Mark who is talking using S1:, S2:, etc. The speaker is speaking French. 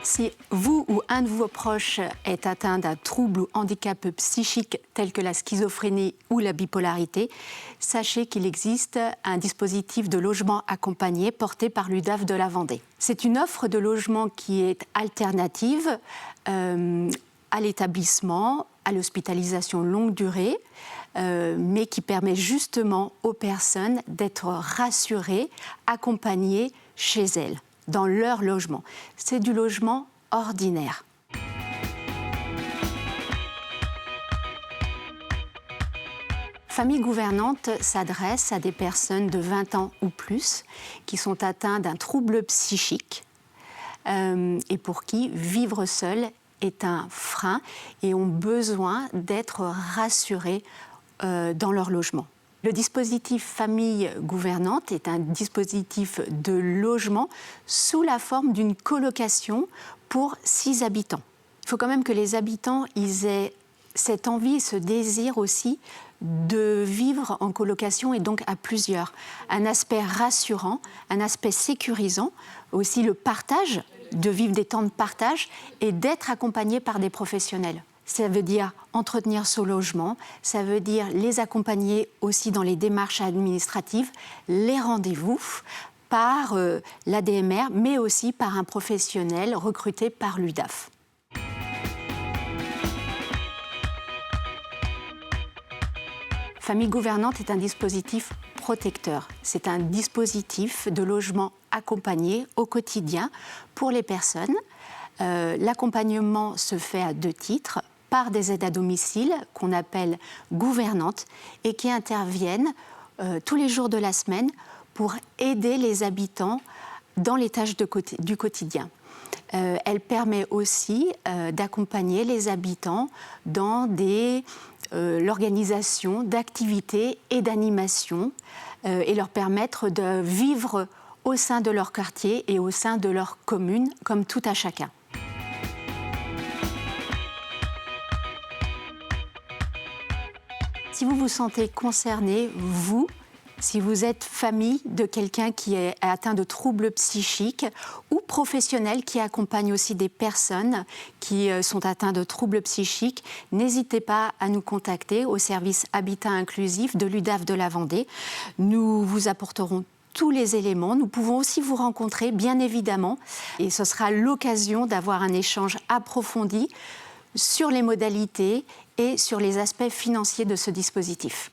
S1: Si vous ou un de vos proches est atteint d'un trouble ou handicap psychique tel que la schizophrénie ou la bipolarité, sachez qu'il existe un dispositif de logement accompagné porté par l'UDAF de la Vendée. C'est une offre de logement qui est alternative à l'établissement, à l'hospitalisation longue durée, mais qui permet justement aux personnes d'être rassurées, accompagnées chez elles, dans leur logement. C'est du logement ordinaire. Famille Gouvernante s'adresse à des personnes de 20 ans ou plus qui sont atteintes d'un trouble psychique et pour qui vivre seul est un frein et ont besoin d'être rassurés dans leur logement. Le dispositif Famille Gouvernante est un dispositif de logement sous la forme d'une colocation pour 6 habitants. Il faut quand même que les habitants aient cette envie et ce désir aussi de vivre en colocation et donc à plusieurs. Un aspect rassurant, un aspect sécurisant, aussi le partage, de vivre des temps de partage et d'être accompagné par des professionnels. Ça veut dire entretenir ce logement, ça veut dire les accompagner aussi dans les démarches administratives, les rendez-vous par l'ADMR, mais aussi par un professionnel recruté par l'UDAF. Famille Gouvernante est un dispositif protecteur. C'est un dispositif de logement accompagné au quotidien pour les personnes. L'accompagnement se fait à 2 titres, par des aides à domicile qu'on appelle gouvernantes et qui interviennent tous les jours de la semaine pour aider les habitants dans les tâches du quotidien. Elle permet aussi d'accompagner les habitants dans l'organisation d'activités et d'animations et leur permettre de vivre au sein de leur quartier et au sein de leur commune comme tout à chacun. Si vous vous sentez concerné, si vous êtes famille de quelqu'un qui est atteint de troubles psychiques ou professionnel qui accompagne aussi des personnes qui sont atteintes de troubles psychiques, n'hésitez pas à nous contacter au service Habitat Inclusif de l'UDAF de la Vendée. Nous vous apporterons tous les éléments. Nous pouvons aussi vous rencontrer, bien évidemment, et ce sera l'occasion d'avoir un échange approfondi sur les modalités et sur les aspects financiers de ce dispositif.